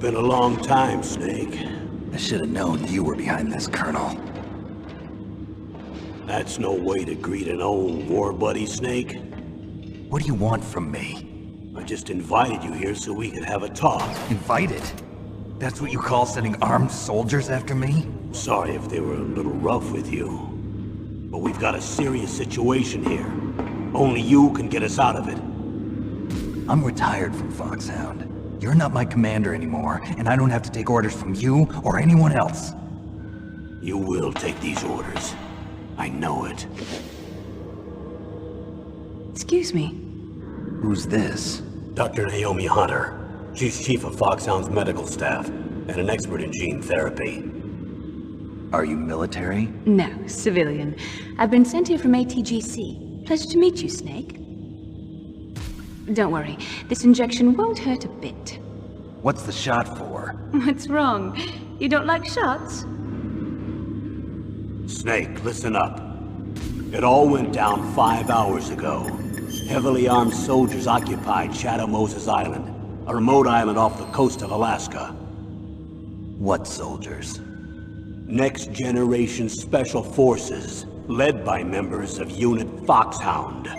been a long time, Snake. I should have known you were behind this, Colonel. That's no way to greet an old war buddy, Snake. What do you want from me? I just invited you here so we could have a talk. Invited? That's what you call sending armed soldiers after me? Sorry if they were a little rough with you. But we've got a serious situation here. Only you can get us out of it. I'm retired from Foxhound. You're not my commander anymore, and I don't have to take orders from you or anyone else. You will take these orders. I know it. Excuse me. Who's this? Dr. Naomi Hunter. She's chief of Foxhound's medical staff, and an expert in gene therapy. Are you military? No, civilian. I've been sent here from ATGC. Pleasure to meet you, Snake. Don't worry, this injection won't hurt a bit. What's the shot for? What's wrong? You don't like shots? Snake, listen up. It all went down 5 hours ago. Heavily armed soldiers occupied Shadow Moses Island, a remote island off the coast of Alaska. What soldiers? Next Generation Special Forces, led by members of Unit Foxhound.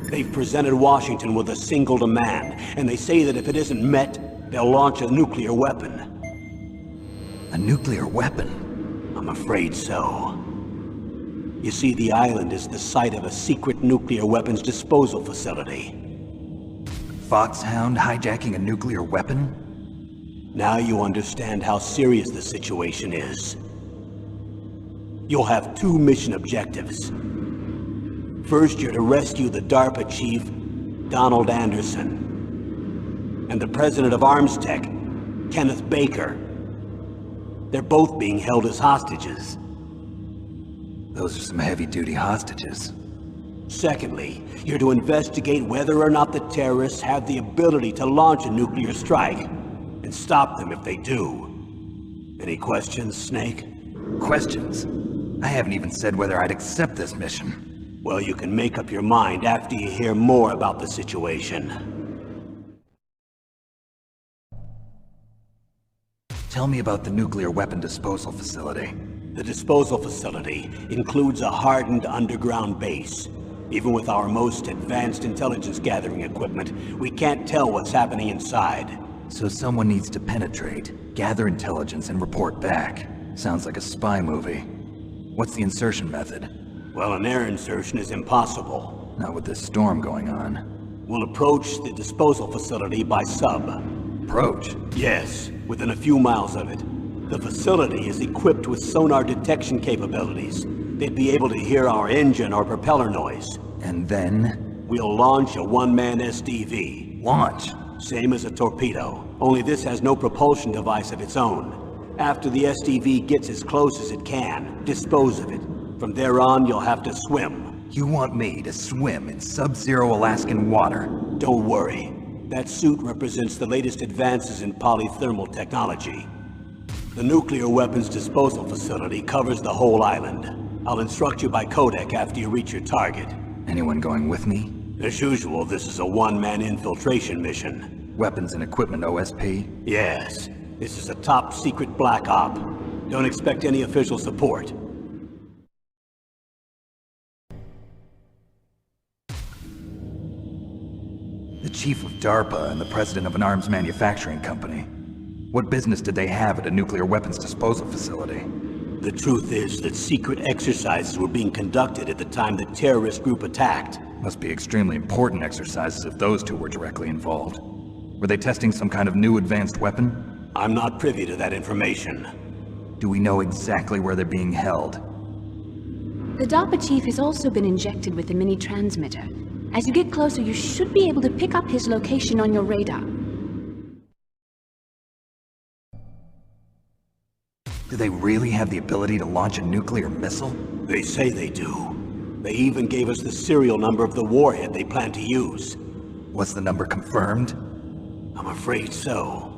They've presented Washington with a single demand, and they say that if it isn't met, they'll launch a nuclear weapon. A nuclear weapon? I'm afraid so. You see, the island is the site of a secret nuclear weapons disposal facility. Foxhound hijacking a nuclear weapon? Now you understand how serious the situation is. You'll have 2 mission objectives. First, you're to rescue the DARPA chief, Donald Anderson, and the president of Armstech, Kenneth Baker. They're both being held as hostages. Those are some heavy-duty hostages. Secondly, you're to investigate whether or not the terrorists have the ability to launch a nuclear strike, and stop them if they do. Any questions, Snake? Questions? I haven't even said whether I'd accept this mission. Well, you can make up your mind after you hear more about the situation. Tell me about the nuclear weapon disposal facility. The disposal facility includes a hardened underground base. Even with our most advanced intelligence gathering equipment, we can't tell what's happening inside. So someone needs to penetrate, gather intelligence, and report back. Sounds like a spy movie. What's the insertion method? Well, an air insertion is impossible. Not with this storm going on. We'll approach the disposal facility by sub. Approach? Yes, within a few miles of it. The facility is equipped with sonar detection capabilities. They'd be able to hear our engine or propeller noise. And then? We'll launch a one-man SDV. Launch? Same as a torpedo, only this has no propulsion device of its own. After the SDV gets as close as it can, dispose of it. From there on, you'll have to swim. You want me to swim in sub-zero Alaskan water? Don't worry. That suit represents the latest advances in polythermal technology. The nuclear weapons disposal facility covers the whole island. I'll instruct you by codec after you reach your target. Anyone going with me? As usual, this is a one-man infiltration mission. Weapons and equipment OSP? Yes. This is a top-secret black op. Don't expect any official support. The chief of DARPA and the president of an arms manufacturing company. What business did they have at a nuclear weapons disposal facility? The truth is that secret exercises were being conducted at the time the terrorist group attacked. Must be extremely important exercises if those two were directly involved. Were they testing some kind of new advanced weapon? I'm not privy to that information. Do we know exactly where they're being held? The DARPA chief has also been injected with a mini transmitter. As you get closer, you should be able to pick up his location on your radar. Do they really have the ability to launch a nuclear missile? They say they do. They even gave us the serial number of the warhead they plan to use. Was the number confirmed? I'm afraid so.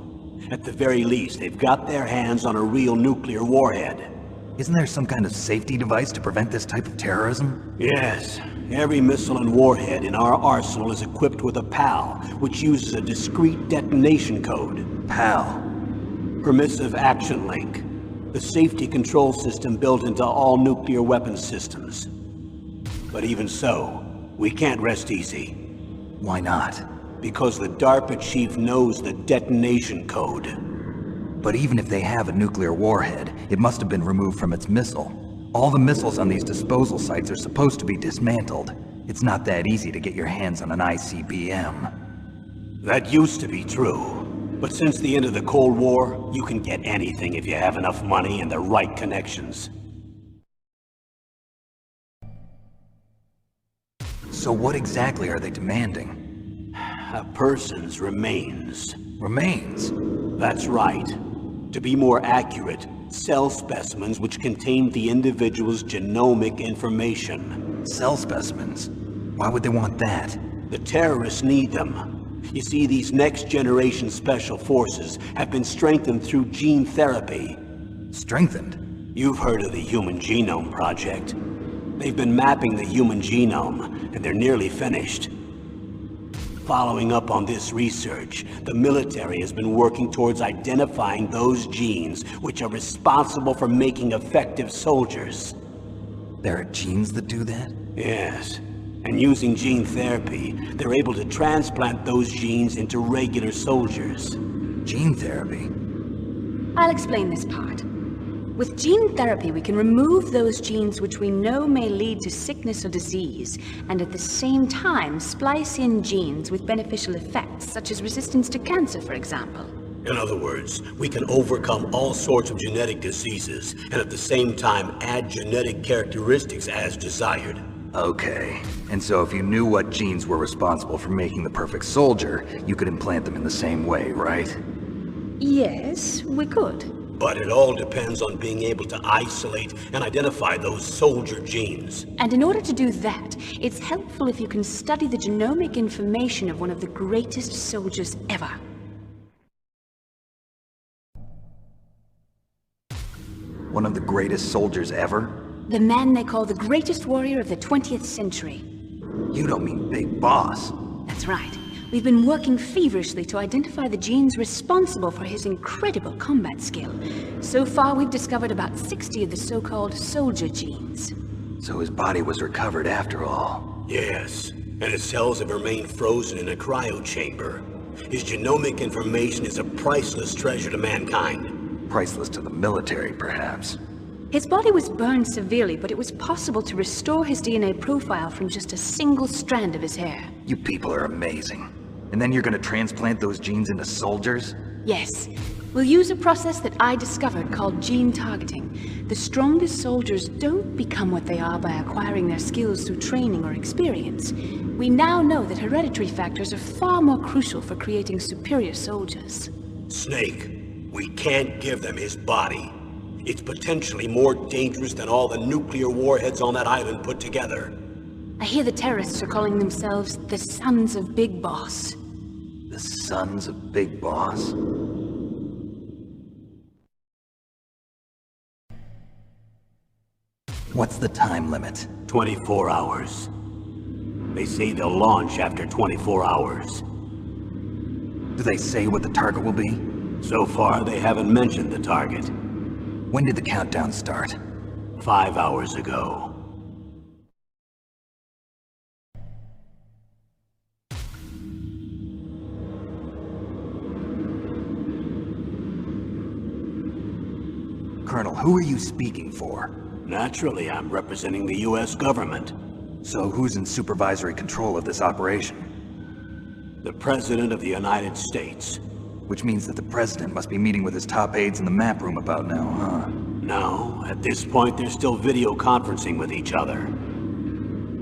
At the very least, they've got their hands on a real nuclear warhead. Isn't there some kind of safety device to prevent this type of terrorism? Yes. Every missile and warhead in our arsenal is equipped with a PAL, which uses a discrete detonation code. PAL. Permissive Action Link. The safety control system built into all nuclear weapons systems. But even so, we can't rest easy. Why not? Because the DARPA chief knows the detonation code. But even if they have a nuclear warhead, it must have been removed from its missile. All the missiles on these disposal sites are supposed to be dismantled. It's not that easy to get your hands on an ICBM. That used to be true. But since the end of the Cold War, you can get anything if you have enough money and the right connections. So what exactly are they demanding? A person's remains. Remains? That's right. To be more accurate, cell specimens which contain the individual's genomic information. Cell specimens? Why would they want that? The terrorists need them. You see, these next-generation special forces have been strengthened through gene therapy. Strengthened? You've heard of the Human Genome Project. They've been mapping the human genome, and they're nearly finished. Following up on this research, the military has been working towards identifying those genes which are responsible for making effective soldiers. There are genes that do that? Yes. And using gene therapy, they're able to transplant those genes into regular soldiers. Gene therapy? I'll explain this part. With gene therapy, we can remove those genes which we know may lead to sickness or disease, and at the same time splice in genes with beneficial effects, such as resistance to cancer, for example. In other words, we can overcome all sorts of genetic diseases, and at the same time add genetic characteristics as desired. Okay. And so if you knew what genes were responsible for making the perfect soldier, you could implant them in the same way, right? Yes, we could. But it all depends on being able to isolate and identify those soldier genes. And in order to do that, it's helpful if you can study the genomic information of one of the greatest soldiers ever. One of the greatest soldiers ever? The man they call the greatest warrior of the 20th century. You don't mean Big Boss. That's right. We've been working feverishly to identify the genes responsible for his incredible combat skill. So far, we've discovered about 60 of the so-called soldier genes. So his body was recovered after all. Yes, and his cells have remained frozen in a cryo chamber. His genomic information is a priceless treasure to mankind. Priceless to the military, perhaps. His body was burned severely, but it was possible to restore his DNA profile from just a single strand of his hair. You people are amazing. And then you're gonna transplant those genes into soldiers? Yes. We'll use a process that I discovered called gene targeting. The strongest soldiers don't become what they are by acquiring their skills through training or experience. We now know that hereditary factors are far more crucial for creating superior soldiers. Snake, we can't give them his body. It's potentially more dangerous than all the nuclear warheads on that island put together. I hear the terrorists are calling themselves the Sons of Big Boss. The Sons of Big Boss? What's the time limit? 24 hours. They say they'll launch after 24 hours. Do they say what the target will be? So far, they haven't mentioned the target. When did the countdown start? 5 hours ago. Colonel, who are you speaking for? Naturally, I'm representing the U.S. government. So who's in supervisory control of this operation? The President of the United States. Which means that the President must be meeting with his top aides in the map room about now, huh? No, at this point they're still video conferencing with each other.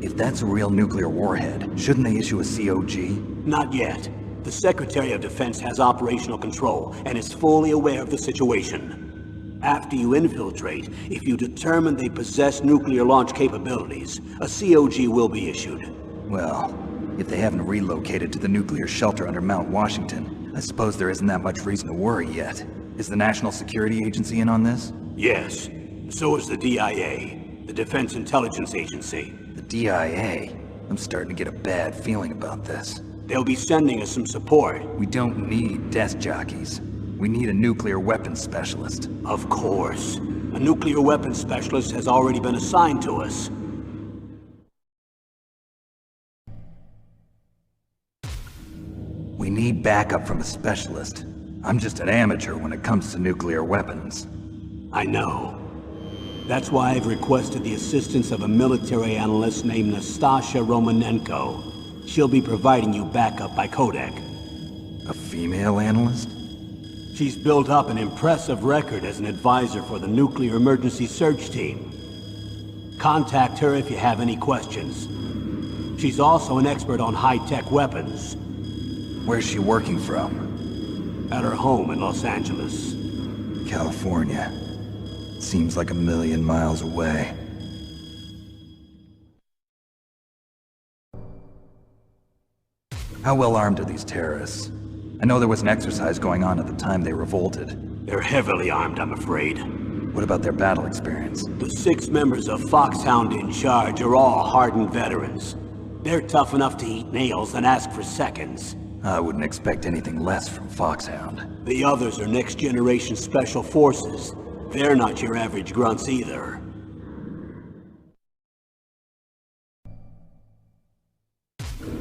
If that's a real nuclear warhead, shouldn't they issue a COG? Not yet. The Secretary of Defense has operational control and is fully aware of the situation. After you infiltrate, if you determine they possess nuclear launch capabilities, a COG will be issued. Well, if they haven't relocated to the nuclear shelter under Mount Washington, I suppose there isn't that much reason to worry yet. Is the National Security Agency in on this? Yes. So is the DIA, the Defense Intelligence Agency. The DIA? I'm starting to get a bad feeling about this. They'll be sending us some support. We don't need desk jockeys. We need a nuclear weapons specialist. Of course. A nuclear weapons specialist has already been assigned to us. We need backup from a specialist. I'm just an amateur when it comes to nuclear weapons. I know. That's why I've requested the assistance of a military analyst named Nastasha Romanenko. She'll be providing you backup by Kodak. A female analyst? She's built up an impressive record as an advisor for the Nuclear Emergency Search Team. Contact her if you have any questions. She's also an expert on high-tech weapons. Where's she working from? At her home in Los Angeles. California. Seems like 1,000,000 miles away. How well armed are these terrorists? I know there was an exercise going on at the time they revolted. They're heavily armed, I'm afraid. What about their battle experience? The 6 members of Foxhound in charge are all hardened veterans. They're tough enough to eat nails and ask for seconds. I wouldn't expect anything less from Foxhound. The others are next-generation special forces. They're not your average grunts either.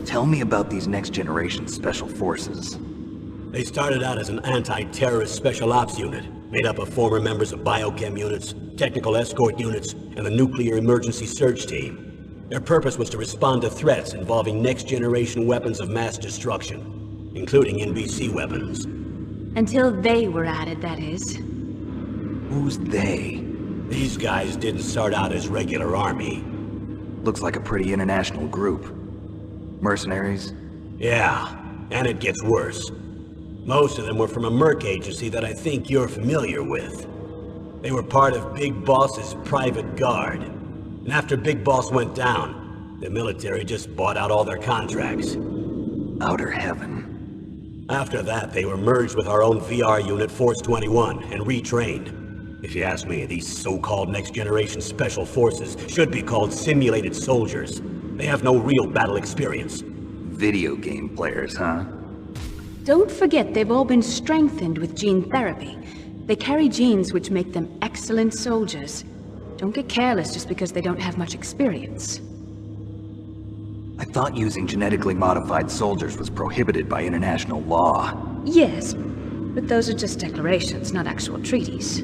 Tell me about these next-generation special forces. They started out as an anti-terrorist special ops unit, made up of former members of biochem units, technical escort units, and the Nuclear Emergency Search Team. Their purpose was to respond to threats involving next-generation weapons of mass destruction, including NBC weapons. Until they were added, that is. Who's they? These guys didn't start out as regular army. Looks like a pretty international group. Mercenaries? Yeah, and it gets worse. Most of them were from a merc agency that I think you're familiar with. They were part of Big Boss's private guard. And after Big Boss went down, the military just bought out all their contracts. Outer heaven. After that, they were merged with our own VR unit, Force 21, and retrained. If you ask me, these so-called next-generation special forces should be called simulated soldiers. They have no real battle experience. Video game players, huh? Don't forget they've all been strengthened with gene therapy. They carry genes which make them excellent soldiers. Don't get careless just because they don't have much experience. I thought using genetically modified soldiers was prohibited by international law. Yes, but those are just declarations, not actual treaties.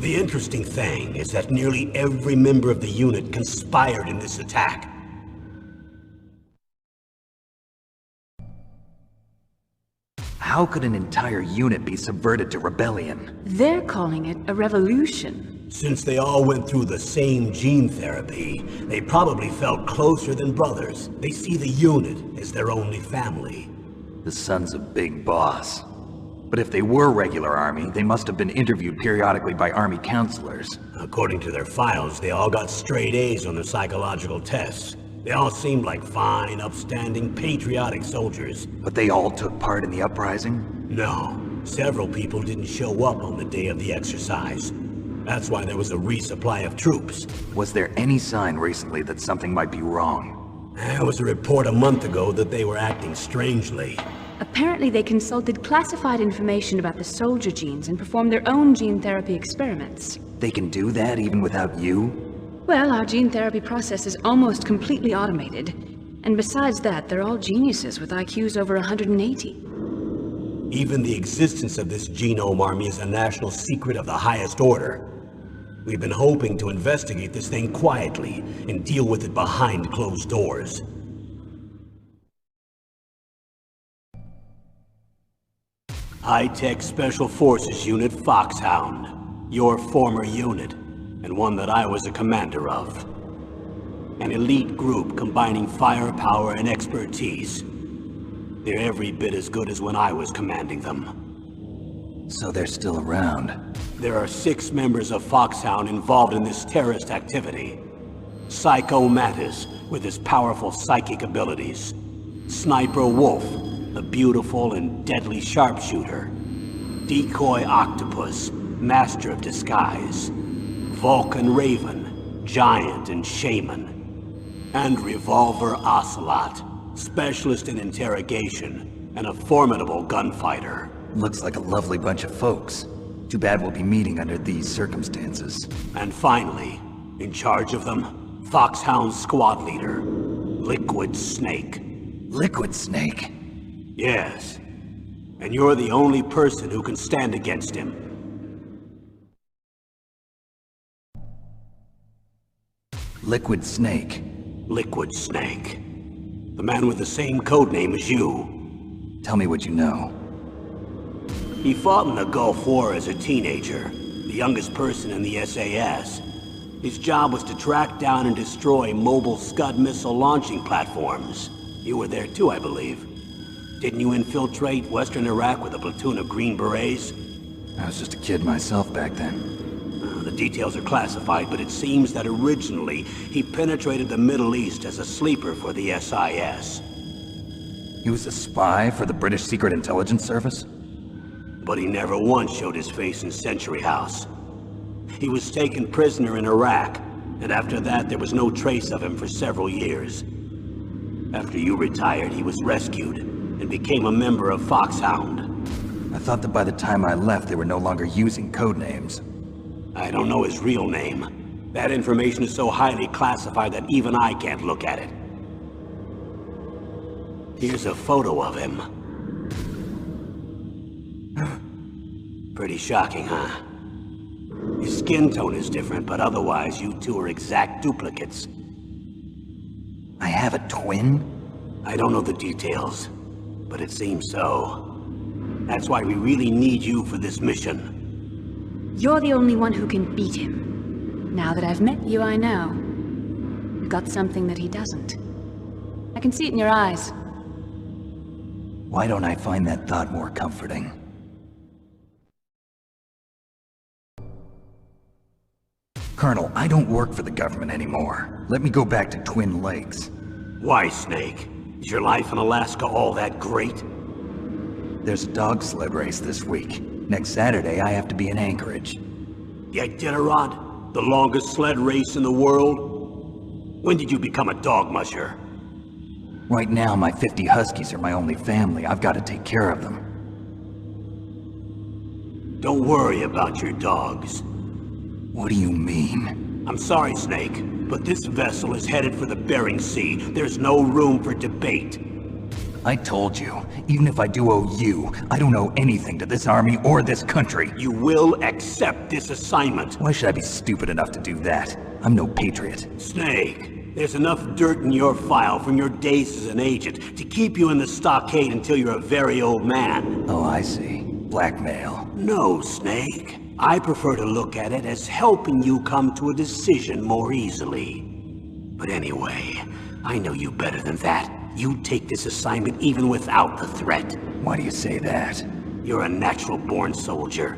The interesting thing is that nearly every member of the unit conspired in this attack. How could an entire unit be subverted to rebellion? They're calling it a revolution. Since they all went through the same gene therapy, they probably felt closer than brothers. They see the unit as their only family. The sons of Big Boss. But if they were regular army, they must have been interviewed periodically by army counselors. According to their files, they all got straight A's on their psychological tests. They all seemed like fine, upstanding, patriotic soldiers. But they all took part in the uprising? No, several people didn't show up on the day of the exercise. That's why there was a resupply of troops. Was there any sign recently that something might be wrong? There was a report a month ago that they were acting strangely. Apparently they consulted classified information about the soldier genes and performed their own gene therapy experiments. They can do that even without you? Well, our gene therapy process is almost completely automated. And besides that, they're all geniuses with IQs over 180. Even the existence of this genome army is a national secret of the highest order. We've been hoping to investigate this thing quietly and deal with it behind closed doors. High-Tech Special Forces Unit Foxhound, your former unit, and one that I was a commander of. An elite group combining firepower and expertise. They're every bit as good as when I was commanding them. So they're still around. There are 6 members of Foxhound involved in this terrorist activity. Psycho Mantis, with his powerful psychic abilities. Sniper Wolf, a beautiful and deadly sharpshooter. Decoy Octopus, master of disguise. Vulcan Raven, giant and shaman. And Revolver Ocelot, specialist in interrogation and a formidable gunfighter. Looks like a lovely bunch of folks. Too bad we'll be meeting under these circumstances. And finally, in charge of them, Foxhound squad leader, Liquid Snake. Liquid Snake? Yes. And you're the only person who can stand against him. Liquid Snake? Liquid Snake. The man with the same codename as you. Tell me what you know. He fought in the Gulf War as a teenager, the youngest person in the SAS. His job was to track down and destroy mobile Scud missile launching platforms. You were there too, I believe. Didn't you infiltrate Western Iraq with a platoon of Green Berets? I was just a kid myself back then. The details are classified, but it seems that originally he penetrated the Middle East as a sleeper for the SIS. He was a spy for the British Secret Intelligence Service? But he never once showed his face in Century House. He was taken prisoner in Iraq, and after that there was no trace of him for several years. After you retired, he was rescued and became a member of Foxhound. I thought that by the time I left they were no longer using codenames. I don't know his real name. That information is so highly classified that even I can't look at it. Here's a photo of him. Pretty shocking, huh? His skin tone is different, but otherwise you two are exact duplicates. I have a twin? I don't know the details, but it seems so. That's why we really need you for this mission. You're the only one who can beat him. Now that I've met you, I know. You've got something that he doesn't. I can see it in your eyes. Why don't I find that thought more comforting? Colonel, I don't work for the government anymore. Let me go back to Twin Lakes. Why, Snake? Is your life in Alaska all that great? There's a dog sled race this week. Next Saturday, I have to be in Anchorage. Iditarod? The longest sled race in the world? When did you become a dog musher? Right now, my 50 Huskies are my only family. I've got to take care of them. Don't worry about your dogs. What do you mean? I'm sorry, Snake, but this vessel is headed for the Bering Sea. There's no room for debate. I told you, even if I do owe you, I don't owe anything to this army or this country. You will accept this assignment. Why should I be stupid enough to do that? I'm no patriot. Snake, there's enough dirt in your file from your days as an agent to keep you in the stockade until you're a very old man. Oh, I see. Blackmail. No, Snake. I prefer to look at it as helping you come to a decision more easily. But anyway, I know you better than that. You'd take this assignment even without the threat. Why do you say that? You're a natural-born soldier.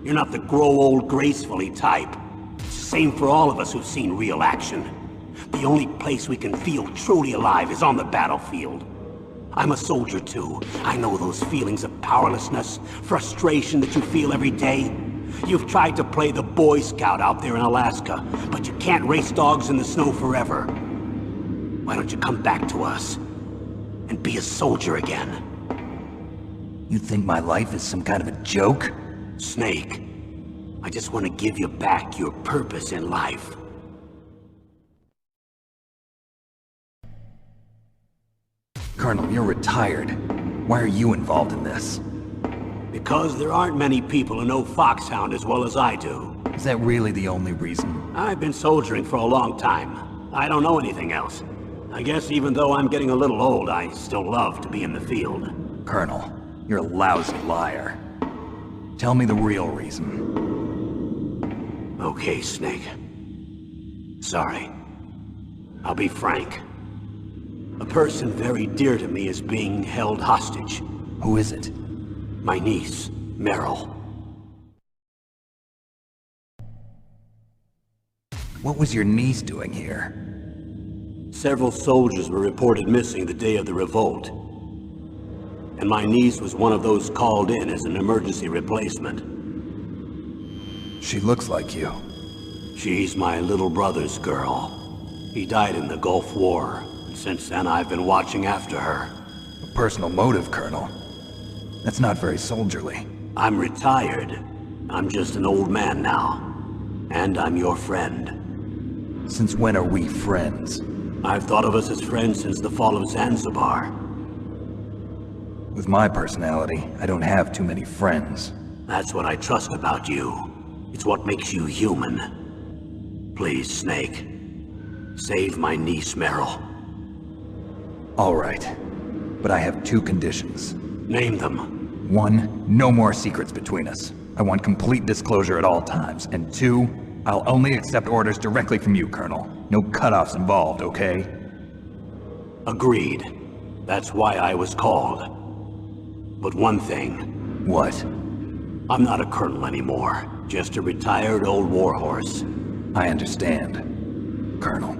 You're not the grow old gracefully type. It's the same for all of us who've seen real action. The only place we can feel truly alive is on the battlefield. I'm a soldier too. I know those feelings of powerlessness, frustration that you feel every day. You've tried to play the Boy Scout out there in Alaska, but you can't race dogs in the snow forever. Why don't you come back to us and be a soldier again? You think my life is some kind of a joke? Snake, I just want to give you back your purpose in life. Colonel, you're retired. Why are you involved in this? Because there aren't many people who know Foxhound as well as I do. Is that really the only reason? I've been soldiering for a long time. I don't know anything else. I guess even though I'm getting a little old, I still love to be in the field. Colonel, you're a lousy liar. Tell me the real reason. Okay, Snake. Sorry. I'll be frank. A person very dear to me is being held hostage. Who is it? My niece, Meryl. What was your niece doing here? Several soldiers were reported missing the day of the revolt. And my niece was one of those called in as an emergency replacement. She looks like you. She's my little brother's girl. He died in the Gulf War. And since then, I've been watching after her. A personal motive, Colonel. That's not very soldierly. I'm retired. I'm just an old man now. And I'm your friend. Since when are we friends? I've thought of us as friends since the fall of Zanzibar. With my personality, I don't have too many friends. That's what I trust about you. It's what makes you human. Please, Snake. Save my niece, Meryl. All right. But I have two conditions. Name them. 1, no more secrets between us. I want complete disclosure at all times. And 2, I'll only accept orders directly from you, Colonel. No cutoffs involved, okay? Agreed. That's why I was called. But one thing. What? I'm not a colonel anymore. Just a retired old warhorse. I understand, Colonel.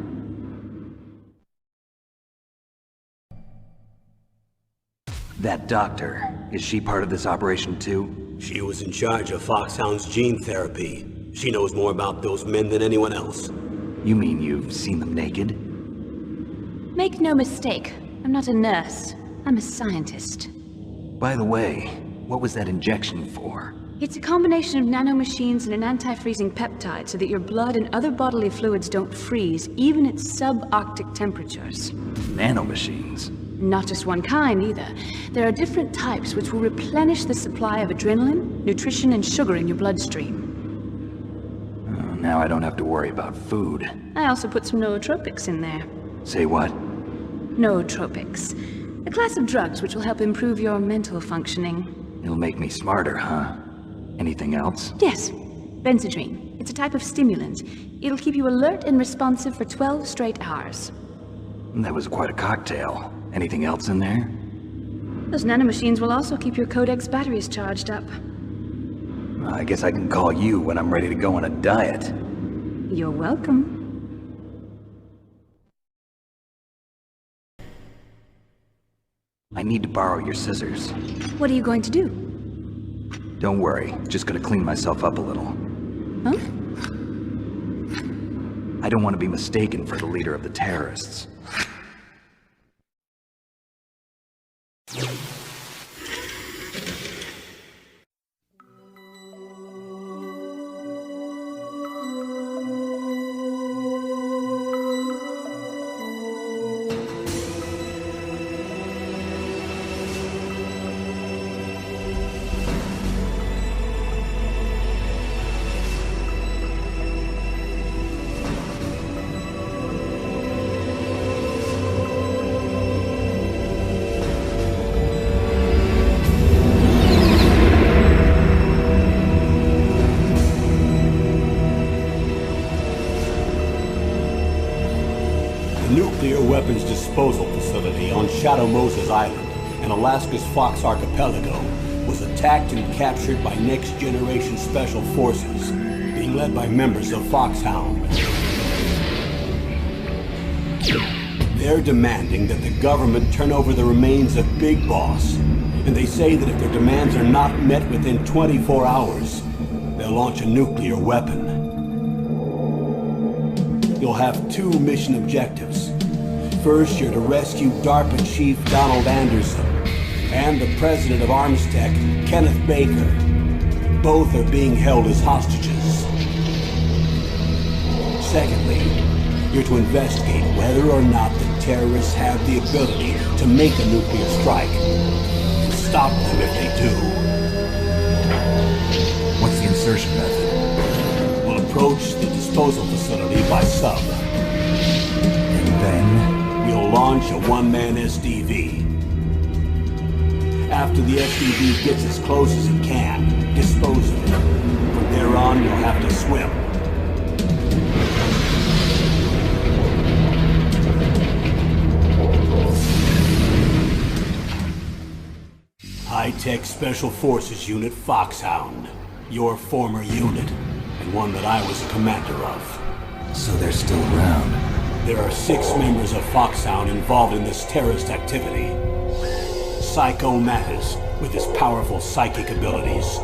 That doctor, is she part of this operation too? She was in charge of Foxhound's gene therapy. She knows more about those men than anyone else. You mean you've seen them naked? Make no mistake, I'm not a nurse. I'm a scientist. By the way, what was that injection for? It's a combination of nanomachines and an anti-freezing peptide so that your blood and other bodily fluids don't freeze, even at subarctic temperatures. Nanomachines? Not just one kind, either. There are different types which will replenish the supply of adrenaline, nutrition, and sugar in your bloodstream. Now I don't have to worry about food. I also put some nootropics in there. Say what? Nootropics. A class of drugs which will help improve your mental functioning. It'll make me smarter, huh? Anything else? Yes. Benzedrine. It's a type of stimulant. It'll keep you alert and responsive for 12 straight hours. That was quite a cocktail. Anything else in there? Those nanomachines will also keep your Codex batteries charged up. I guess I can call you when I'm ready to go on a diet. You're welcome. I need to borrow your scissors. What are you going to do? Don't worry, just gonna clean myself up a little. Huh? I don't want to be mistaken for the leader of the terrorists. Nuclear weapons disposal facility on Shadow Moses Island in Alaska's Fox Archipelago was attacked and captured by Next Generation Special Forces, being led by members of Foxhound. They're demanding that the government turn over the remains of Big Boss, and they say that if their demands are not met within 24 hours, they'll launch a nuclear weapon. You'll have two mission objectives. First, you're to rescue DARPA Chief Donald Anderson and the president of Armstech, Kenneth Baker. Both are being held as hostages. Secondly, you're to investigate whether or not the terrorists have the ability to make a nuclear strike and stop them if they do. What's the insertion method? We'll approach the disposal facility by sub. And then? We'll launch a one-man SDV. After the SDV gets as close as it can, dispose of it. From there on, you'll have to swim. High-Tech Special Forces Unit Foxhound. Your former unit, and one that I was a commander of. So they're still around. There are 6 members of Foxhound involved in this terrorist activity. Psycho Mattis, with his powerful psychic abilities.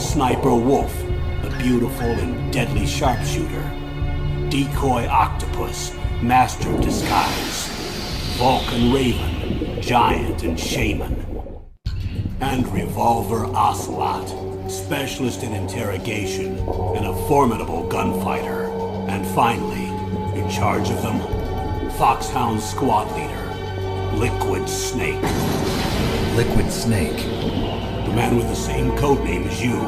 Sniper Wolf, a beautiful and deadly sharpshooter. Decoy Octopus, master of disguise. Vulcan Raven, giant and shaman. And Revolver Ocelot, specialist in interrogation and a formidable gunfighter. And finally, in charge of them, Foxhound squad leader, Liquid Snake. Liquid Snake. The man with the same codename as you.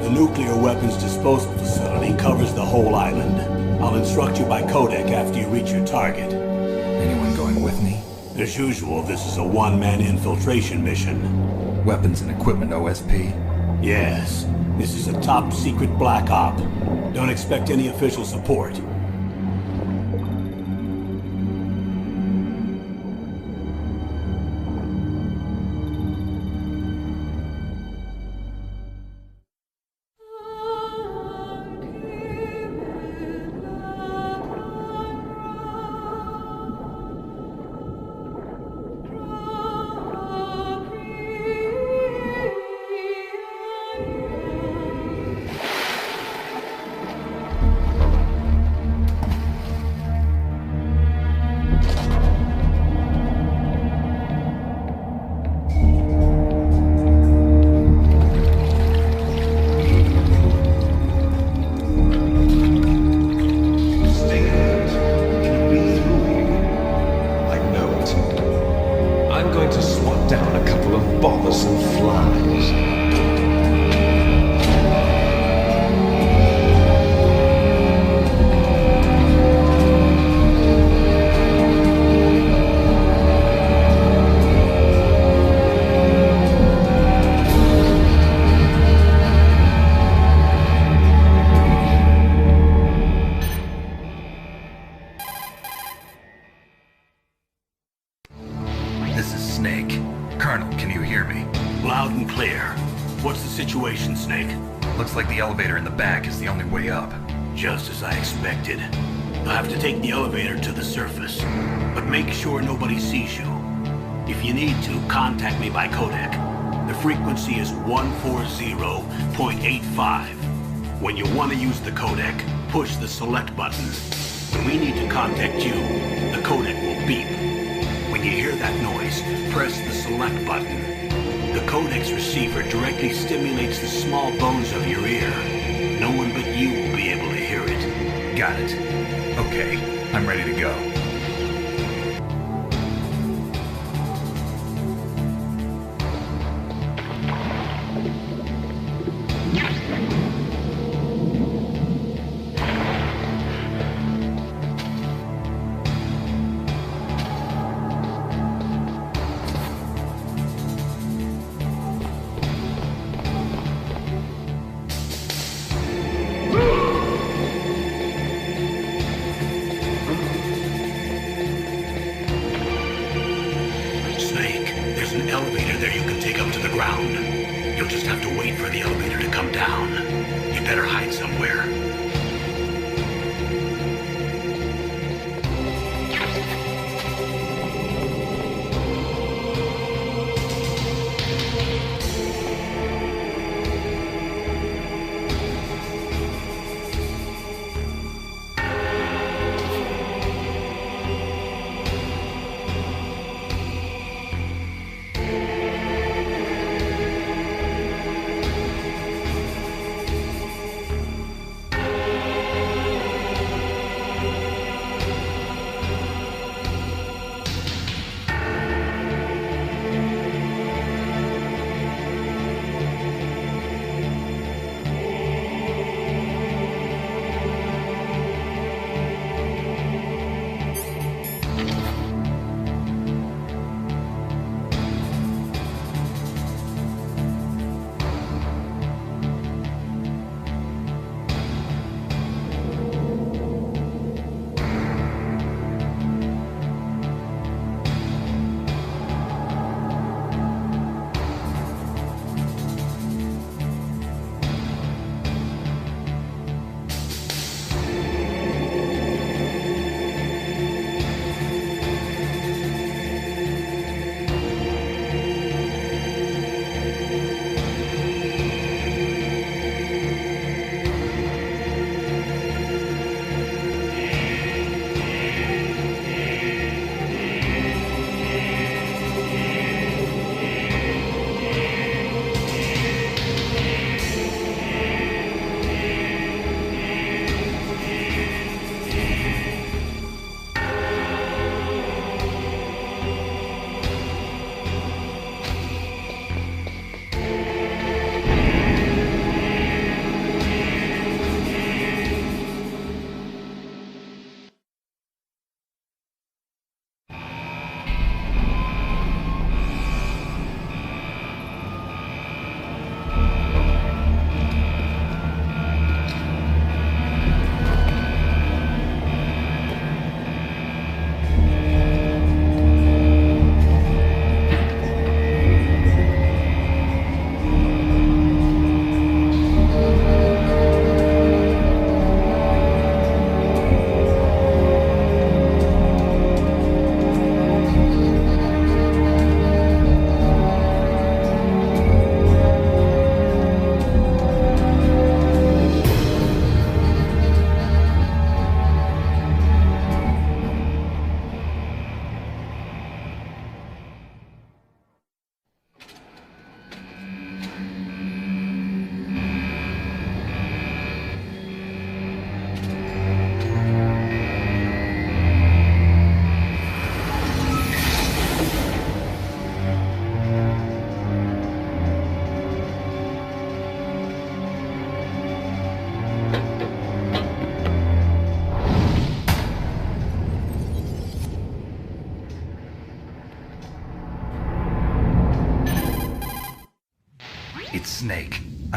The nuclear weapons disposal facility covers the whole island. I'll instruct you by codec after you reach your target. Anyone going with me? As usual, this is a one-man infiltration mission. Weapons and equipment OSP? Yes, this is a top-secret black op. Don't expect any official support. This is Snake. Colonel, can you hear me? Loud and clear. What's the situation, Snake? Looks like the elevator in the back is the only way up. Just as I expected. You'll have to take the elevator to the surface, but make sure nobody sees you. If you need to, contact me by codec. The frequency is 140.85. When you want to use the codec, push the select button. When we need to contact you, the codec will beep. When you hear that noise, press the select button. The codec's receiver directly stimulates the small bones of your ear. No one but you will be able to hear it. Got it. Okay, I'm ready to go. Elevator there you can take up to the ground. You'll just have to wait for the elevator to come down. You'd better hide somewhere.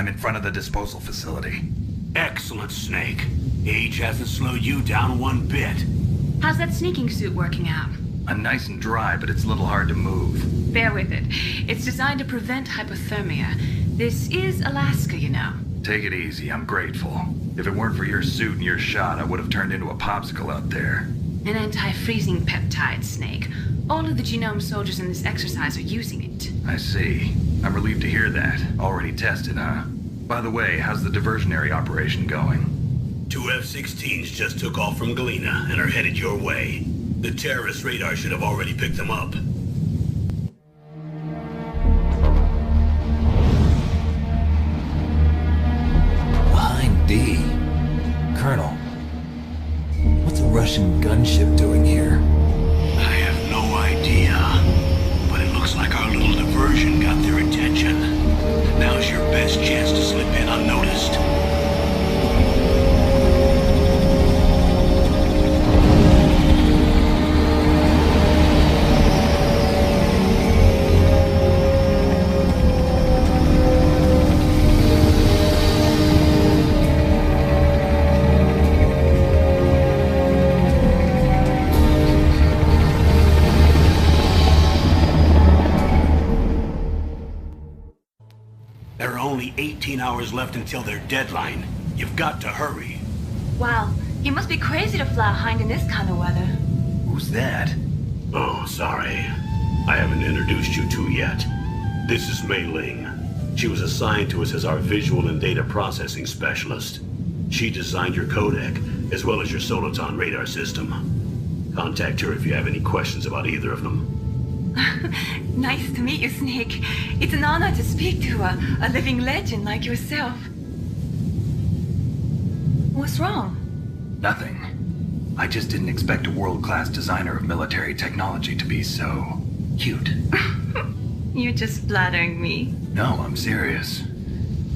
I'm in front of the disposal facility. Excellent, Snake. Age hasn't slowed you down one bit. How's that sneaking suit working out? I'm nice and dry, but it's a little hard to move. Bear with it. It's designed to prevent hypothermia. This is Alaska, you know. Take it easy, I'm grateful. If it weren't for your suit and your shot, I would have turned into a popsicle out there. An anti-freezing peptide, Snake. All of the genome soldiers in this exercise are using it. I see. I'm relieved to hear that. Already tested, huh? By the way, how's the diversionary operation going? 2 F-16s just took off from Galena and are headed your way. The terrorist radar should have already picked them up. Behind D. Colonel, what's a Russian gunship doing here? I have no idea, but it looks like our little diversion got their attention. Now's your best chance to slip in unnoticed. There are only 18 hours left until their deadline. You've got to hurry. Wow, you must be crazy to fly behind in this kind of weather. Who's that? Oh, sorry. I haven't introduced you to yet. This is Mei Ling. She was assigned to us as our visual and data processing specialist. She designed your codec, as well as your Soliton radar system. Contact her if you have any questions about either of them. Nice to meet you, Snake. It's an honor to speak to a living legend like yourself. What's wrong? Nothing. I just didn't expect a world-class designer of military technology to be so cute. You're just flattering me. No, I'm serious.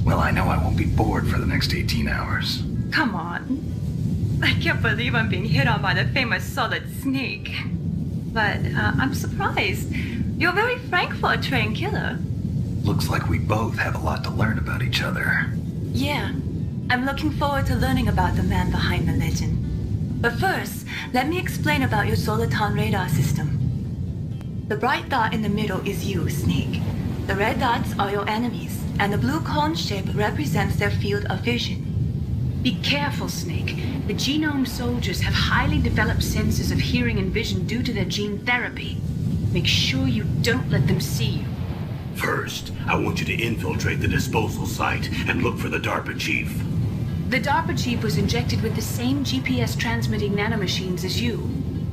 Well, I know I won't be bored for the next 18 hours. Come on. I can't believe I'm being hit on by the famous Solid Snake. But I'm surprised. You're very frank for a trained killer. Looks like we both have a lot to learn about each other. Yeah. I'm looking forward to learning about the man behind the legend. But first, let me explain about your Soliton radar system. The bright dot in the middle is you, Snake. The red dots are your enemies, and the blue cone shape represents their field of vision. Be careful, Snake. The genome soldiers have highly developed senses of hearing and vision due to their gene therapy. Make sure you don't let them see you. First, I want you to infiltrate the disposal site and look for the DARPA chief. The DARPA chief was injected with the same GPS transmitting nanomachines as you.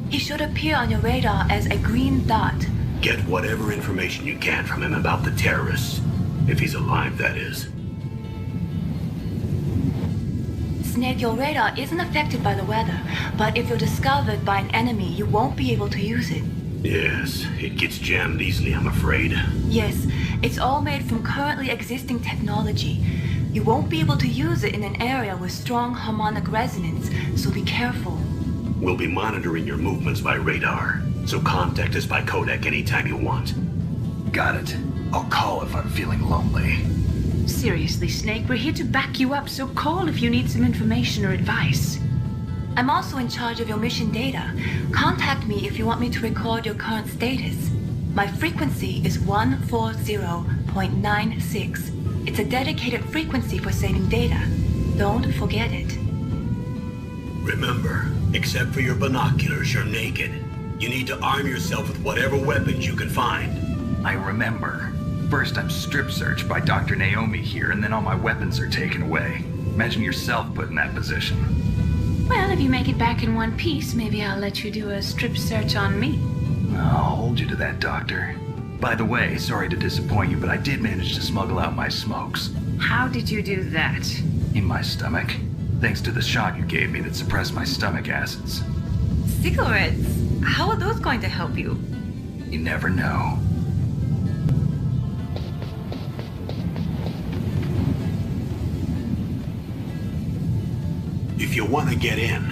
He should appear on your radar as a green dot. Get whatever information you can from him about the terrorists. If he's alive, that is. Snake, your radar isn't affected by the weather, but if you're discovered by an enemy, you won't be able to use it. Yes, it gets jammed easily, I'm afraid. Yes, it's all made from currently existing technology. You won't be able to use it in an area with strong harmonic resonance, so be careful. We'll be monitoring your movements by radar, so contact us by codec anytime you want. Got it. I'll call if I'm feeling lonely. Seriously, Snake, we're here to back you up, so call if you need some information or advice. I'm also in charge of your mission data. Contact me if you want me to record your current status. My frequency is 140.96. It's a dedicated frequency for saving data. Don't forget it. Remember, except for your binoculars, you're naked. You need to arm yourself with whatever weapons you can find. I remember. First I'm strip searched by Dr. Naomi here, and then all my weapons are taken away. Imagine yourself put in that position. Well, if you make it back in one piece, maybe I'll let you do a strip search on me. I'll hold you to that, Doctor. By the way, sorry to disappoint you, but I did manage to smuggle out my smokes. How did you do that? In my stomach. Thanks to the shot you gave me that suppressed my stomach acids. Cigarettes? How are those going to help you? You never know. If you want to get in,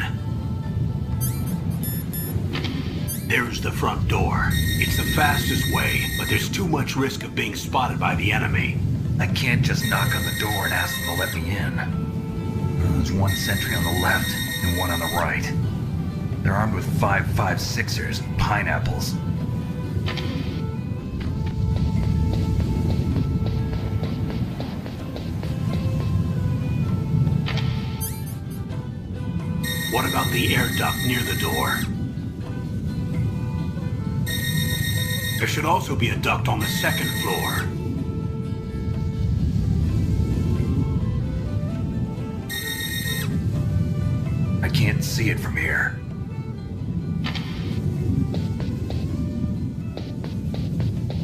there's the front door. It's the fastest way, but there's too much risk of being spotted by the enemy. I can't just knock on the door and ask them to let me in. There's one sentry on the left and one on the right. They're armed with 5.56ers and pineapples. What about the air duct near the door? There should also be a duct on the second floor. I can't see it from here.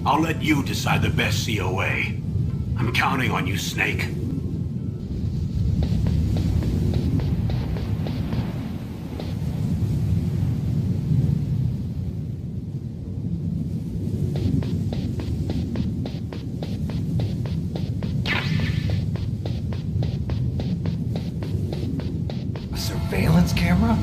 I'll let you decide the best COA. I'm counting on you, Snake. Surveillance camera?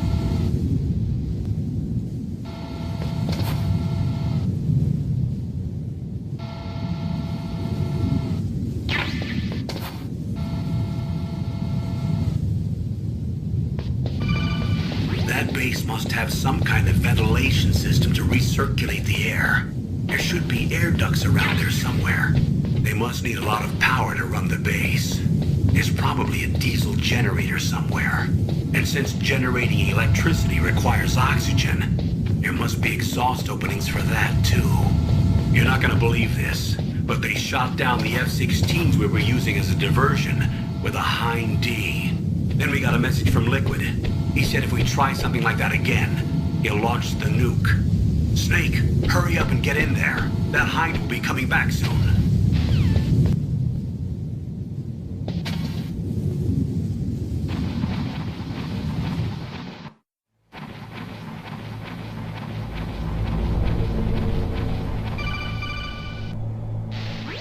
That base must have some kind of ventilation system to recirculate the air. There should be air ducts around there somewhere. They must need a lot of power to run the base. There's probably a diesel generator somewhere. And since generating electricity requires oxygen, there must be exhaust openings for that too. You're not gonna believe this, but they shot down the F-16s we were using as a diversion with a Hind D. Then we got a message from Liquid. He said if we try something like that again, he'll launch the nuke. Snake, hurry up and get in there. That Hind will be coming back soon.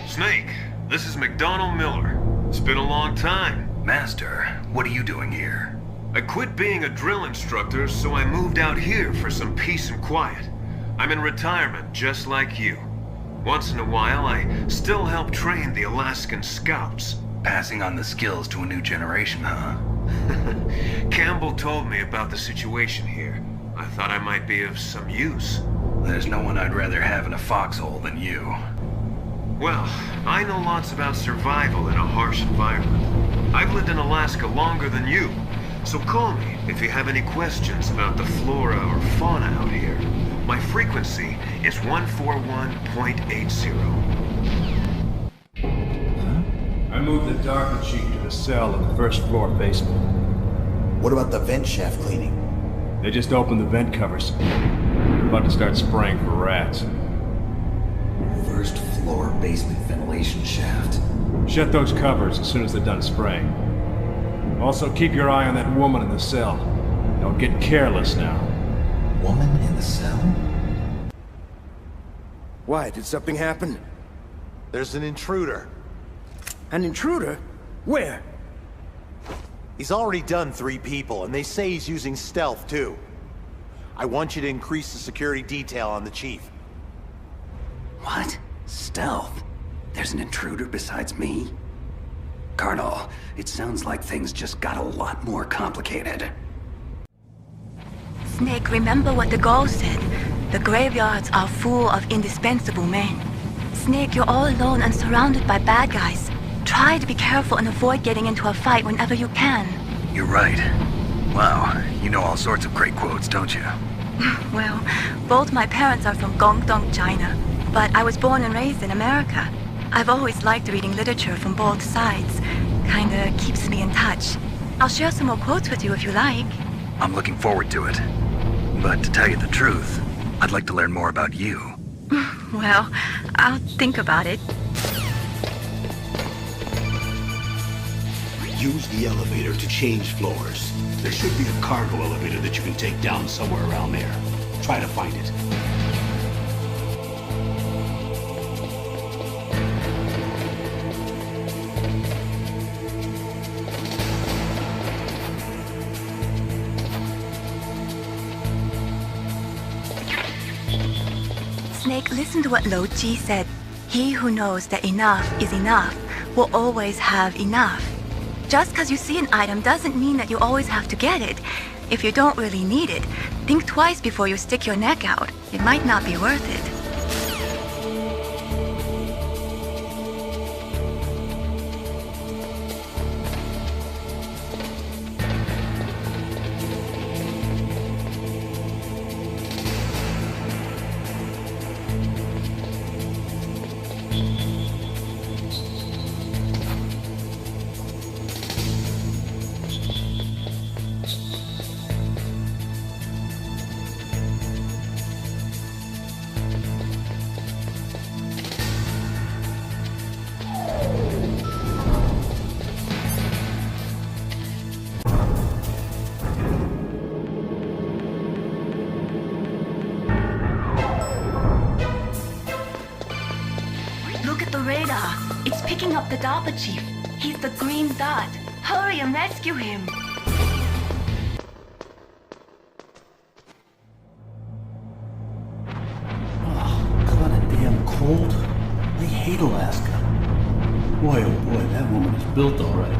Snake, this is McDonald Miller. It's been a long time. Master, what are you doing here? I quit being a drill instructor, so I moved out here for some peace and quiet. I'm in retirement, just like you. Once in a while, I still help train the Alaskan Scouts. Passing on the skills to a new generation, huh? Campbell told me about the situation here. I thought I might be of some use. There's no one I'd rather have in a foxhole than you. Well, I know lots about survival in a harsh environment. I've lived in Alaska longer than you, so call me if you have any questions about the flora or fauna out here. My frequency is 141.80. I moved the DARPA chief to the cell in the first floor basement. What about the vent shaft cleaning? They just opened the vent covers. They're about to start spraying for rats. First floor basement ventilation shaft. Shut those covers as soon as they're done spraying. Also, keep your eye on that woman in the cell. Don't get careless now. Woman in the cell? Why, did something happen? There's an intruder. An intruder? Where? He's already done 3 people, and they say he's using stealth, too. I want you to increase the security detail on the chief. What? Stealth? There's an intruder besides me? Colonel, it sounds like things just got a lot more complicated. Snake, remember what the Gaul said. The graveyards are full of indispensable men. Snake, you're all alone and surrounded by bad guys. Try to be careful and avoid getting into a fight whenever you can. You're right. Wow, you know all sorts of great quotes, don't you? Well, both my parents are from Guangdong, China, but I was born and raised in America. I've always liked reading literature from both sides. Kinda keeps me in touch. I'll share some more quotes with you if you like. I'm looking forward to it. But to tell you the truth, I'd like to learn more about you. Well, I'll think about it. Use the elevator to change floors. There should be a cargo elevator that you can take down somewhere around there. Try to find it. Snake, listen to what Lo Ji said. He who knows that enough is enough will always have enough. Just because you see an item doesn't mean that you always have to get it. If you don't really need it, think twice before you stick your neck out. It might not be worth it. Look at the radar. It's picking up the DARPA chief. He's the green dot. Hurry and rescue him. Kinda damn cold. They hate Alaska. Boy, oh boy, that woman is built all right.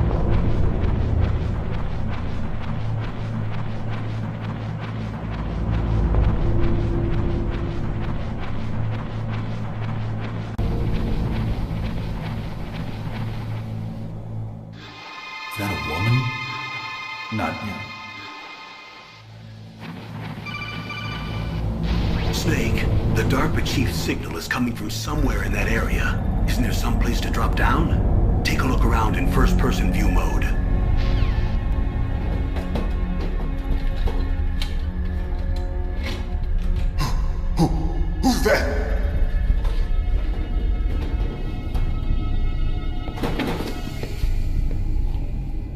Is that a woman? Not yet. Snake, the DARPA chief's signal is coming from somewhere in that area. Isn't there some place to drop down? Take a look around in first-person view mode. Who's that?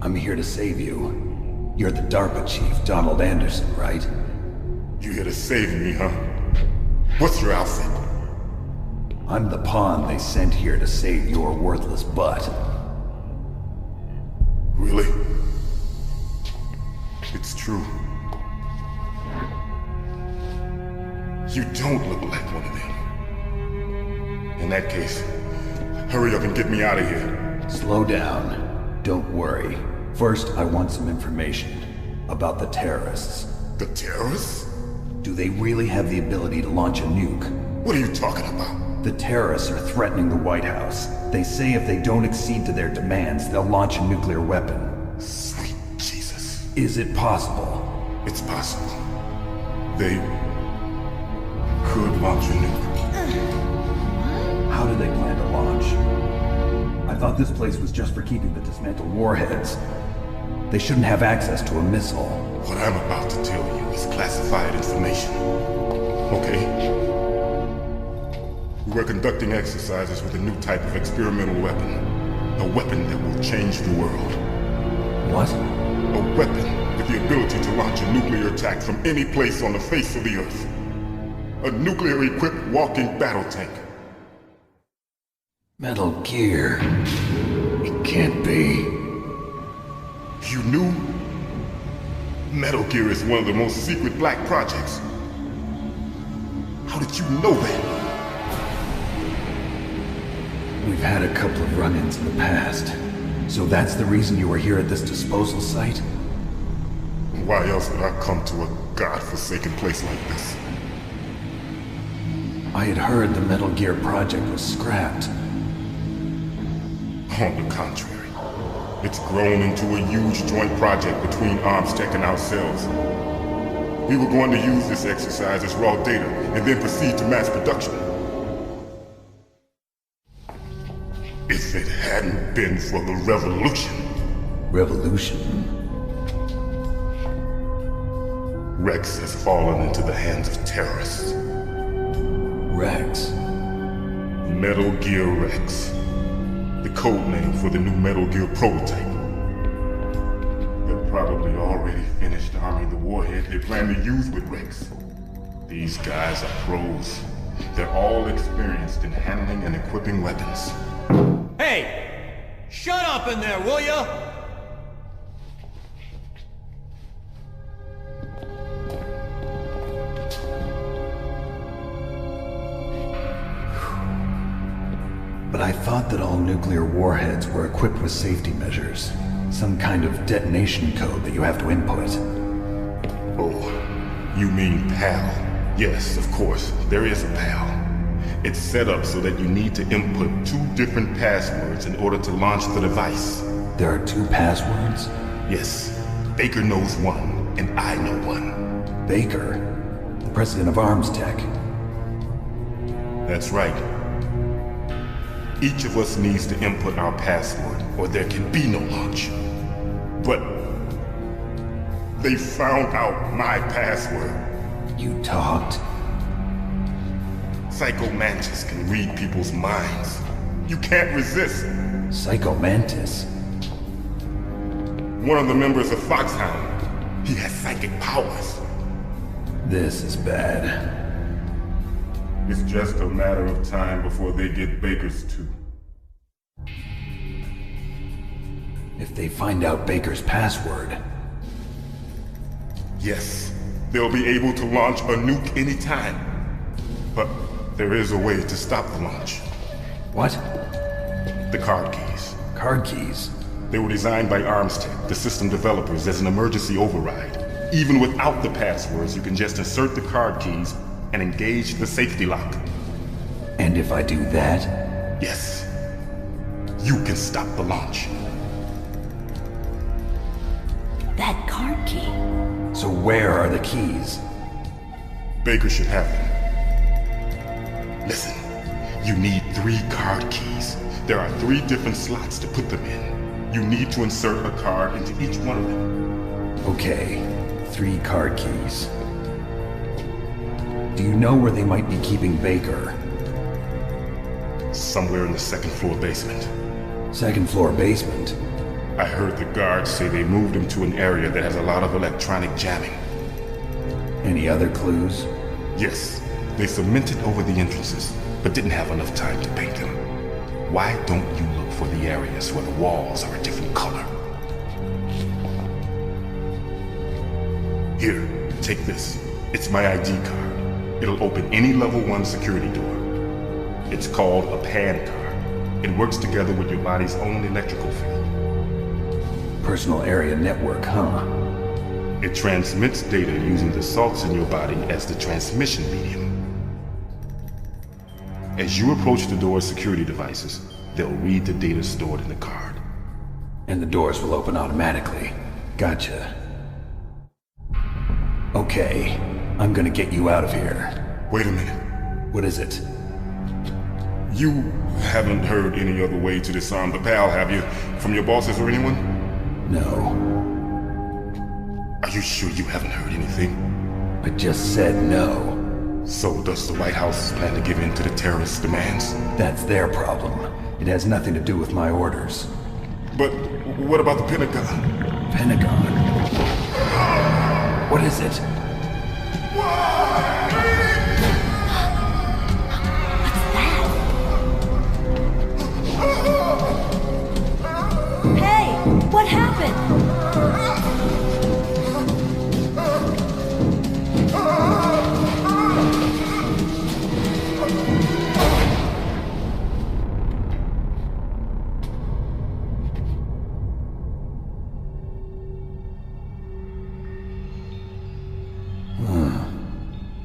I'm here to save you. You're the DARPA chief, Donald Anderson, right? You here to save me, huh? What's your outfit? I'm the pawn they sent here to save your worthless butt. Really? It's true. You don't look like one of them. In that case, hurry up and get me out of here. Slow down. Don't worry. First, I want some information about the terrorists. The terrorists? Do they really have the ability to launch a nuke? What are you talking about? The terrorists are threatening the White House. They say if they don't accede to their demands, they'll launch a nuclear weapon. Sweet Jesus. Is it possible? It's possible. They could launch a nuke. How do they plan to launch? I thought this place was just for keeping the dismantled warheads. They shouldn't have access to a missile. What I'm about to tell you is classified information. Okay? We're conducting exercises with a new type of experimental weapon. A weapon that will change the world. What? A weapon with the ability to launch a nuclear attack from any place on the face of the Earth. A nuclear-equipped walking battle tank. Metal Gear. It can't be. You knew? Metal Gear is one of the most secret black projects. How did you know that? We've had a couple of run-ins in the past. So that's the reason you were here at this disposal site? Why else would I come to a god-forsaken place like this? I had heard the Metal Gear project was scrapped. On the contrary. It's grown into a huge joint project between Armstech and ourselves. We were going to use this exercise as raw data and then proceed to mass production. If it hadn't been for the revolution... Revolution? Rex has fallen into the hands of terrorists. Rex? Metal Gear Rex. The code name for the new Metal Gear prototype. They're probably already finished arming the warhead they plan to use with Rex. These guys are pros. They're all experienced in handling and equipping weapons. Hey! Shut up in there, will ya? But I thought that all nuclear warheads were equipped with safety measures. Some kind of detonation code that you have to input. Oh, you mean PAL? Yes, of course, there is a PAL. It's set up so that you need to input 2 different passwords in order to launch the device. There are 2 passwords? Yes. Baker knows one, and I know one. Baker? The president of ArmsTech? That's right. Each of us needs to input our password, or there can be no launch. But they found out my password. You talked? Psycho Mantis can read people's minds. You can't resist. Psycho Mantis? One of the members of Foxhound. He has psychic powers. This is bad. It's just a matter of time before they get Baker's too. If they find out Baker's password... Yes, they'll be able to launch a nuke anytime. But there is a way to stop the launch. What? The card keys. Card keys? They were designed by ArmsTech, the system developers, as an emergency override. Even without the passwords, you can just insert the card keys and engage the safety lock. And if I do that? Yes. You can stop the launch. That card key. So where are the keys? Baker should have them. Listen, you need 3 card keys. There are 3 different slots to put them in. You need to insert a card into each one of them. Okay, 3 card keys. Do you know where they might be keeping Baker? Somewhere in the 2nd floor basement. 2nd floor basement? I heard the guards say they moved him to an area that has a lot of electronic jamming. Any other clues? Yes. They cemented over the entrances, but didn't have enough time to paint them. Why don't you look for the areas where the walls are a different color? Here, take this. It's my ID card. It'll open any level 1 security door. It's called a PAN card. It works together with your body's own electrical field. Personal area network, huh? It transmits data using the salts in your body as the transmission medium. As you approach the door's security devices, they'll read the data stored in the card. And the doors will open automatically. Gotcha. Okay, I'm gonna get you out of here. Wait a minute. What is it? You haven't heard any other way to disarm the PAL, have you? From your bosses or anyone? No. Are you sure you haven't heard anything? I just said no. So does the White House plan to give in to the terrorists' demands? That's their problem. It has nothing to do with my orders. But what about the Pentagon? Pentagon? What is it? Hey, what happened?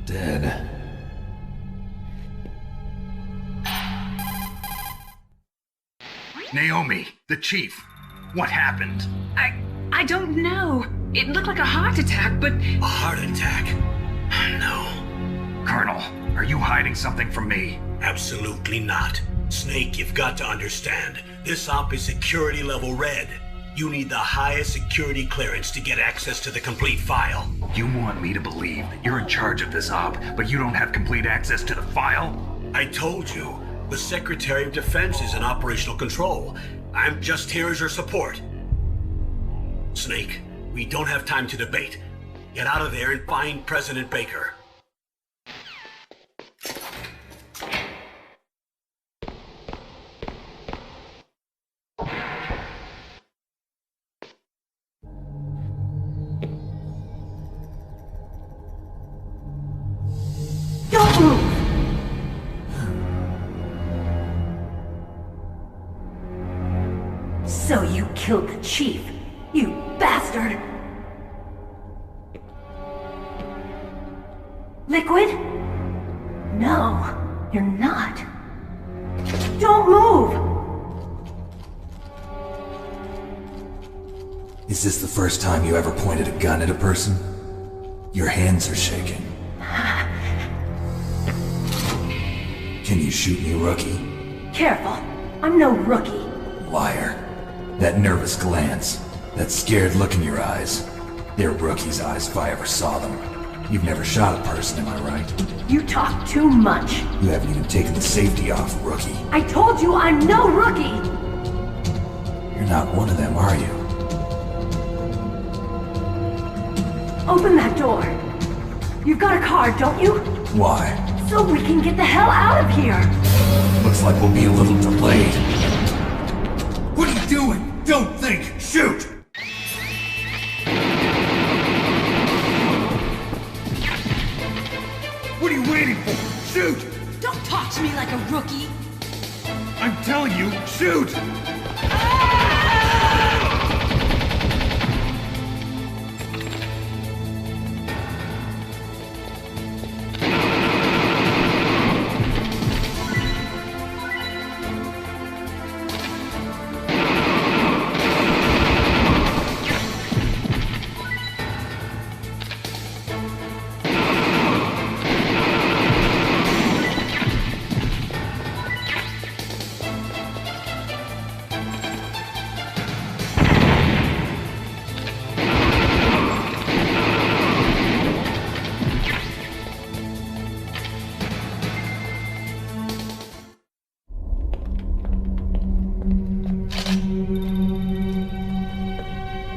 Dead. Naomi, the chief. What happened? I don't know. It looked like a heart attack, but... A heart attack? No. Colonel, are you hiding something from me? Absolutely not. Snake, you've got to understand. This op is security level red. You need the highest security clearance to get access to the complete file. You want me to believe that you're in charge of this op, but you don't have complete access to the file? I told you. The Secretary of Defense is in operational control. I'm just here as your support. Snake, we don't have time to debate. Get out of there and find President Baker. killed the chief. You bastard! Liquid? No, you're not. Don't move! Is this the first time you ever pointed a gun at a person? Your hands are shaking. Can you shoot me, rookie? Careful, I'm no rookie. Liar. That nervous glance, that scared look in your eyes. They're rookie's eyes if I ever saw them. You've never shot a person, am I right? You talk too much. You haven't even taken the safety off, rookie. I told you I'm no rookie! You're not one of them, are you? Open that door. You've got a card, don't you? Why? So we can get the hell out of here! Looks like we'll be a little delayed. What are you doing? Don't think! Shoot! What are you waiting for? Shoot! Don't talk to me like a rookie! I'm telling you, shoot!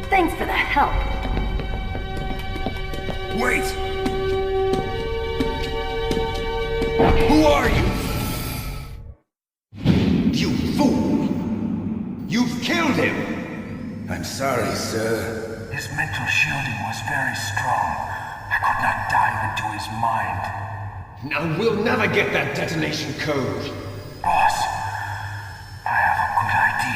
Thanks for the help. Wait! Who are you? You fool! You've killed him! I'm sorry, sir. His mental shielding was very strong. I could not dive into his mind. Now we'll never get that detonation code. Boss, I have a good idea.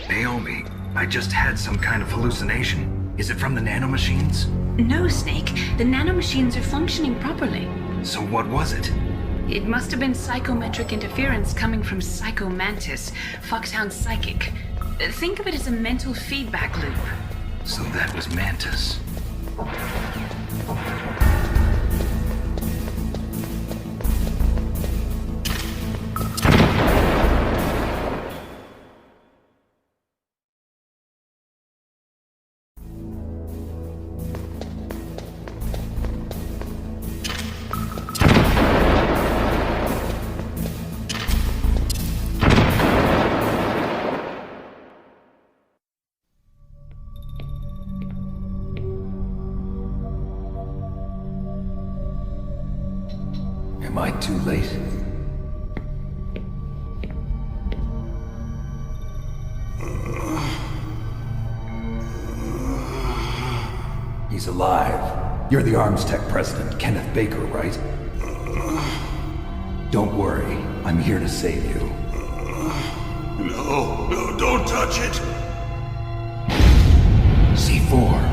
Naomi, I just had some kind of hallucination. Is it from the nanomachines? No, Snake. The nanomachines are functioning properly. So what was it? It must have been psychometric interference coming from Psycho Mantis, Foxhound's psychic. Think of it as a mental feedback loop. So that was Mantis. Am I too late? He's alive. You're the Arms Tech president, Kenneth Baker, right? Don't worry. I'm here to save you. No, don't touch it! C4.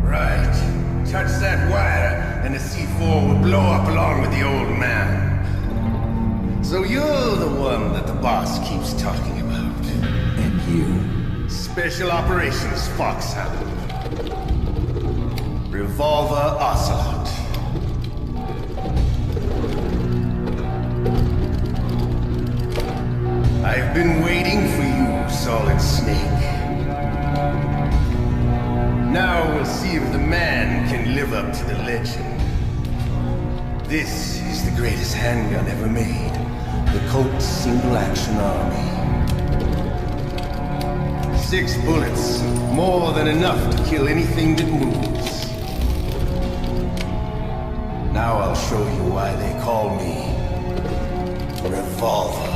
Right. Touch that wire, and the C4 will blow up along with the old man. So you're the one that the boss keeps talking about. And you? Special Operations Foxhound. Revolver Ocelot. I've been waiting call it Snake. Now we'll see if the man can live up to the legend. This is the greatest handgun ever made. The Colt Single Action Army. 6 bullets, more than enough to kill anything that moves. Now I'll show you why they call me Revolver.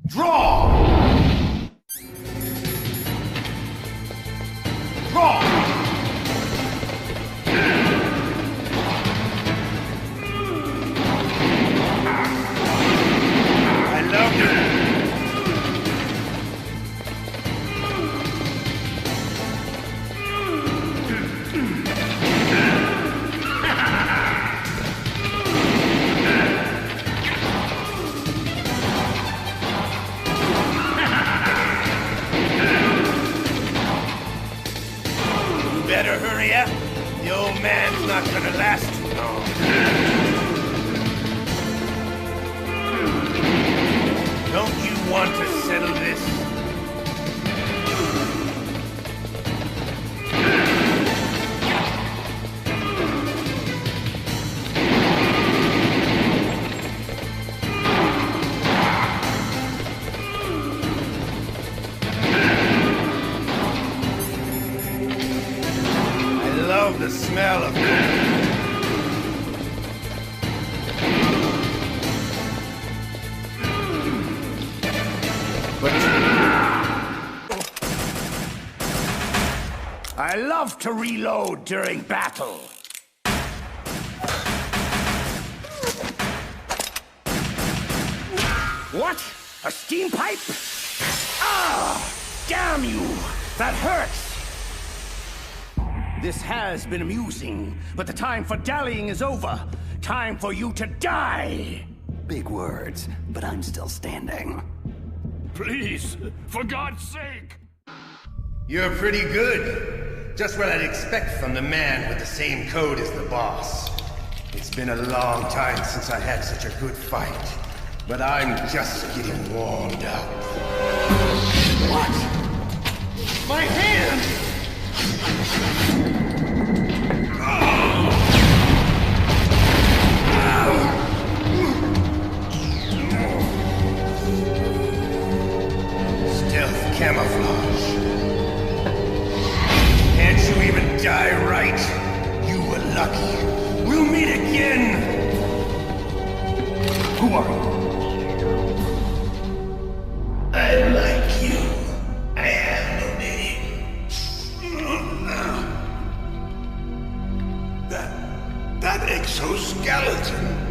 Draw! Draw! I love you. Better hurry up. The old man's not gonna last too long. Don't you want to settle this? I love the smell of I love to reload during battle. What? A steam pipe? Ah! Damn you! That hurts! This has been amusing, but the time for dallying is over. Time for you to die! Big words, but I'm still standing. Please, for God's sake! You're pretty good. Just what I'd expect from the man with the same code as the boss. It's been a long time since I had such a good fight, but I'm just getting warmed up. What? My hand! Stealth camouflage. Can't you even die right? You were lucky. We'll meet again! Who are you? I like you. I have no name. That exoskeleton.